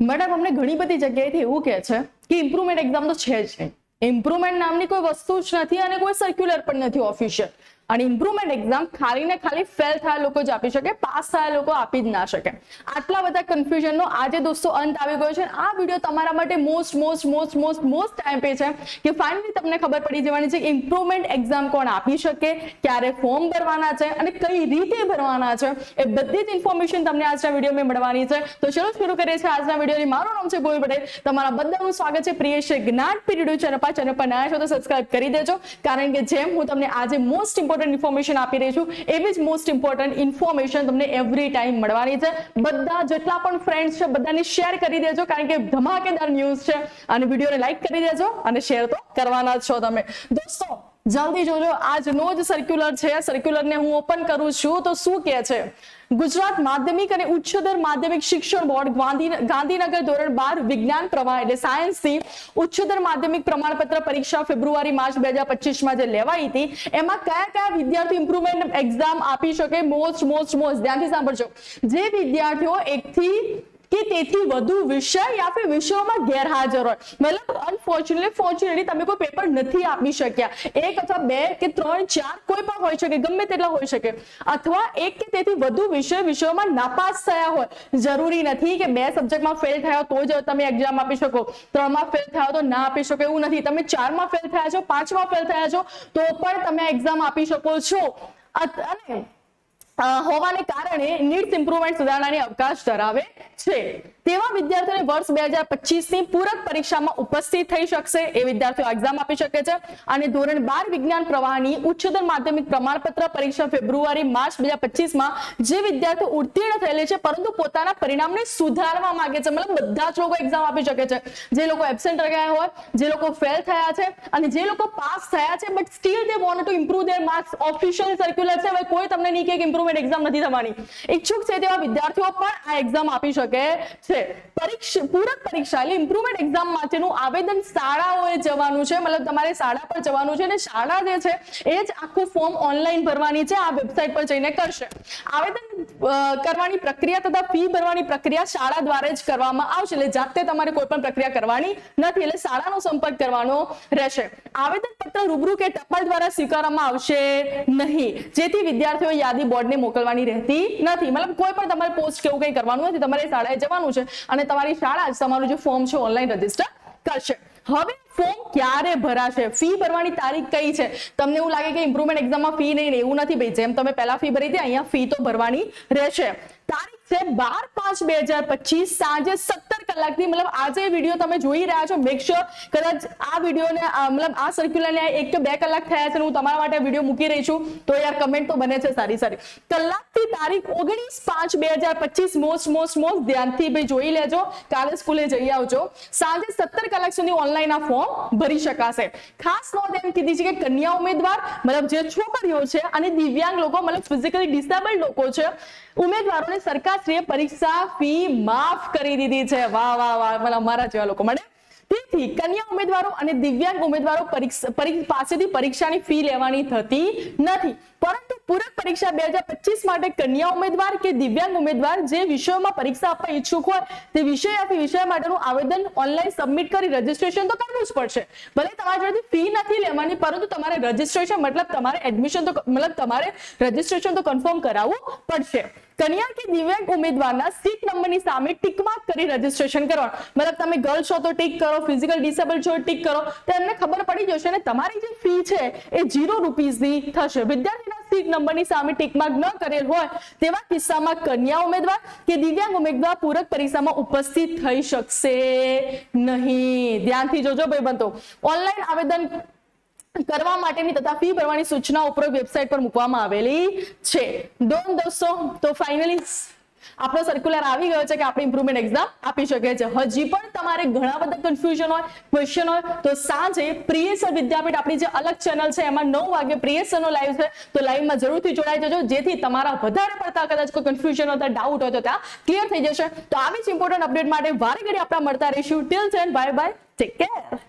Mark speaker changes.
Speaker 1: Madam અમને ઘણી બધી જગ્યાએથી એવું કહે છે કે ઇમ્પ્રુવમેન્ટ એક્ઝામ તો છે જ નહીં, ઇમ્પ્રુવમેન્ટ નામની કોઈ વસ્તુ જ નથી અને કોઈ સર્ક્યુલર પણ નથી ઓફિશિયલ. અને ઇમ્પ્રુવમેન્ટ એક્ઝામ ખાલી ને ખાલી ફેલ થયા લોકો જ આપી શકે, પાસ થયા લોકો આપી જ ના શકે. આટલા બધા કન્ફ્યુઝનનો આજે દોસ્તો અંત આવી ગયો છે. આ વિડીયો તમારા માટે મોસ્ટ ટાઈમ પે છે કે ફાઇનલી તમને ખબર પડી જવાની છે કે ઇમ્પ્રુવમેન્ટ એક્ઝામ કોણ આપી શકે, ક્યારે ફોર્મ ભરવાના છે અને કઈ રીતે ભરવાના છે, એ બધી જ ઇન્ફોર્મેશન તમને આજના વિડીયોમાં મળવાની છે. તો ચલો શરૂ કરીએ છીએ આજના વિડીયોની. મારું નામ છે ભૂમિ પટેલ. તમારા બધાનું સ્વાગત છે પ્રિયેશ જ્ઞાનપીઠ યુટ્યુબ ચેનલ પર નયા છો તો સબસ્ક્રાઇબ કરી દેજો, કારણ કે જેમ હું તમને આજે મોસ્ટ ઇમ્પોર્ટન્ટ ઇન્ફોર્મેશન આપી રહી છું એવી જ મોસ્ટ ઇમ્પોર્ટન્ટ ઇન્ફોર્મેશન તમને એવરી ટાઈમ મળવાની છે. બધા જેટલા પણ ફ્રેન્ડ્સ છે બધાને શેર કરી દેજો, કારણ કે ધમાકેદાર ન્યૂઝ છે. અને વિડીયોને લાઈક કરી દેજો અને શેર તો કરવાના જ છો તમે દોસ્તો. જલ્દી જોજો, આજનો જ સર્ક્યુલર છે. સર્ક્યુલરને હું ઓપન કરું છું તો શું કહે છે? ગુજરાત માધ્યમિક અને ઉચ્ચતર માધ્યમિક શિક્ષણ બોર્ડ ગાંધીનગર ધોરણ 12 વિજ્ઞાન પ્રવાહ એટલે સાયન્સ થી ઉચ્ચતર માધ્યમિક પ્રમાણપત્ર પરીક્ષા ફેબ્રુઆરી-માર્ચ 2025 માં જે લેવાઈ હતી એમાં કયા વિદ્યાર્થી ઇમ્પ્રુવમેન્ટ એક્ઝામ આપી શકે? મોસ્ટ ધ્યાનથી સાંભળજો. જે વિદ્યાર્થીઓ 1 થી કે તેથી વધુ વિષય યા ફિર વિષયોમાં ગેરહાજર હોય, મતલબ અનફોર્ચ્યુનેટલી તમે કોઈ પેપર નથી આપી શક્યા, 1 અથવા 2 કે 3 4 કોઈ પણ હોઈ શકે, ગમે તેટલા હોઈ શકે, અથવા 1 કે તેથી વધુ વિષયોમાં નાપાસ થયા હોય. જરૂરી નથી કે 2 સબ્જેક્ટમાં ફેલ થયા તો જ તમે એક્ઝામ આપી શકો, 3 માં ફેલ થયા તો ના આપી શકો એવું નથી. તમે 4 માં ફેલ થયા છો, 5 માં ફેલ થયા છો તો પણ તમે એક્ઝામ આપી શકો છો. અને હોવાને કારણે નીડ્સ ઇમ્પ્રુવમેન્ટ સુધારણાની અવકાશ ધરાવે છે તેવા વિદ્યાર્થીઓને વર્ષ 2025 ની પૂરક પરીક્ષામાં ઉપસ્થિત થઈ શકશે. એ વિદ્યાર્થીઓ એક્ઝામ આપી શકે છે. અને ધોરણ 12 વિજ્ઞાન પ્રવાહની ઉચ્ચતર માધ્યમિક પ્રમાણપત્ર પરીક્ષા ફેબ્રુઆરી-માર્ચ 2025 માં જે વિદ્યાર્થીઓ ઉત્તીર્ણ થયેલા છે પરંતુ પોતાના પરિણામને સુધારવા માંગે છે, મતલબ બધા જ લોકો એક્ઝામ આપી શકે છે. જે લોકો એબ્સેન્ટ રહ્યા હોય, જે લોકો ફેલ થયા છે અને જે લોકો પાસ થયા છે but still they want to improve there marks. Official circular છે, હવે કોઈ તમને નહીં કહે કે ઇમ્પ્રુવમેન્ટ એક્ઝામ નથી થવાની. ઈચ્છુક છે તેવા વિદ્યાર્થીઓ પણ આ એક્ઝામ આપી શકે છે. પૂરક પરીક્ષા એટલે ઇમ્પ્રુવમેન્ટ એક્ઝામ માટેનું આવેદન શાળાઓએ જવાનું છે, મતલબ તમારે શાળા પર જવાનું છે અને શાળા જે છે એ જ આખું ફોર્મ ઓનલાઈન ભરવાની છે, આ વેબસાઇટ પર જઈને કરશે. આવેદન કરવાની પ્રક્રિયા તથા ફી ભરવાની પ્રક્રિયા શાળા દ્વારા જ કરવામાં આવશે, એટલે જાતે તમારે કોઈ પણ પ્રક્રિયા કરવાની નથી, એટલે શાળાનો સંપર્ક કરવાનો રહેશે. આવેદન પત્ર રૂબરૂ કે ટપાલ દ્વારા સ્વીકારવામાં આવશે નહીં, જેથી વિદ્યાર્થીઓ યાદી બોર્ડને મોકલવાની રહેતી નથી. મતલબ કોઈ પણ તમારે પોસ્ટ કેવું કંઈ કરવાનું નથી, તમારે શાળાએ જવાનું છે અને તમારી શાળા જ તમારું જે ફોર્મ છે ઓનલાઈન રજીસ્ટર કરશે. હવે ફોર્મ ક્યારે ભરાશે? ફી ભરવાની તારીખ કઈ છે? તમને એવું લાગે કે ઇમ્પ્રુવમેન્ટ એક્ઝામમાં ફી નહીં, એવું નથી ભાઈ. જેમ તમે પહેલા ફી ભરી હતી અહીંયા ફી તો ભરવાની રહેશે. તારીખ છે 12/5/2025 સાંજે 17 કલાકથી. મતલબ આજે વિડીયો તમે જોઈ રહ્યા છો, મેક શ્યોર કદાચ આ વિડીયોને મતલબ આ સર્ક્યુલરને 1 કે 2 કલાક થયા છે, હું તમારા માટે વિડીયો મૂકી રહી છું તો યાર કમેન્ટ તો બને છે સારી. કલાકથી તારીખ 19/5/2025 મોસ્ટ ધ્યાનથી ભાઈ જોઈ લેજો. કાલે સ્કૂલે જઈ આવજો. સાંજે 17 કલાક સુધી ઓનલાઈન આ ફોર્મ ભરી શકાશે. ખાસ નોંધ એમ કીધી છે કે કન્યા ઉમેદવાર મતલબ જે છોકરીઓ છે અને દિવ્યાંગ લોકો મતલબ ફિઝિકલી ડિસેબલ્ડ લોકો છે ઉમેદવારોને સરકારશ્રીએ પરીક્ષા ફી માફ કરી દીધી છે. વાહ મતલબ અમારા જેવા લોકો માટે. તેથી કન્યા ઉમેદવારો અને દિવ્યાંગ ઉમેદવારો પાસેથી પરીક્ષાની ફી લેવાની થતી નથી, પરંતુ પૂરક પરીક્ષા 2025 માટે કન્યા ઉમેદવાર કે દિવ્યાંગ ઉમેદવાર જે વિષયોમાં પરીક્ષા આપવા ઈચ્છુક હોય તે વિષય માટેનું આવેદન ઓનલાઈન સબમિટ કરી રજીસ્ટ્રેશન તો કરવું જ પડશે. ભલે તમારી જોડેથી ફી નથી લેવાની, પરંતુ તમારે રજીસ્ટ્રેશન મતલબ તમારે એડમિશન તો મતલબ તમારે રજીસ્ટ્રેશન તો કન્ફર્મ કરાવવું પડશે. કન્યા કે દિવ્યાંગ ઉમેદવારના સીટ નંબરની સામે ટિક માર્ક કરી રજીસ્ટ્રેશન કરવાનું. મતલબ તમે ગર્લ છો તો ટિક કરો, ફિઝિકલ ડિસેબલ છો ટિક કરો, તો એમને ખબર પડી જશે અને તમારી જે ફી છે એ ₹0 ની થશે. વિદ્યાર્થીના સીટ નંબરની સામે ટિક માર્ક ન કરેલ હોય તેવા કિસ્સામાં કન્યા ઉમેદવાર કે દિવ્યાંગ ઉમેદવાર પૂરક પરીક્ષામાં ઉપસ્થિત થઈ શકશે નહીં. ધ્યાનથી જોજો ભાઈબંધો. ઓનલાઈન આવેદન કરવા માટેની તથા ફી ભરવાની સૂચના ઉપરોક્ત વેબસાઇટ પર મૂકવામાં આવેલી છે. દોસ્તો તો ફાઇનલી આપણો સર્ક્યુલર આવી ગયો છે કે આપણે ઇમ્પ્રુવમેન્ટ એક્ઝામ આપી શકીએ છીએ. હજી પણ તમારે ઘણા બધા કન્ફ્યુઝન હોય, ક્વેશ્ચન હોય તો સાંજે પ્રિયસર વિદ્યાપીઠ આપણી જે અલગ ચેનલ છે એમાં 9 વાગે પ્રિયસરનો લાઈવ છે, તો લાઈવમાં જરૂરથી જોડાઈ જજો, જેથી તમારા વધારે પડતા કદાચ કોઈ કન્ફ્યુઝન હોય, ડાઉટ હોય તો ત્યાં ક્લિયર થઈ જશે. તો આવી જ ઇમ્પોર્ટન્ટ અપડેટ માટે વારે ઘડી આપણે મળતા રહીશું. Till then bye bye, take care.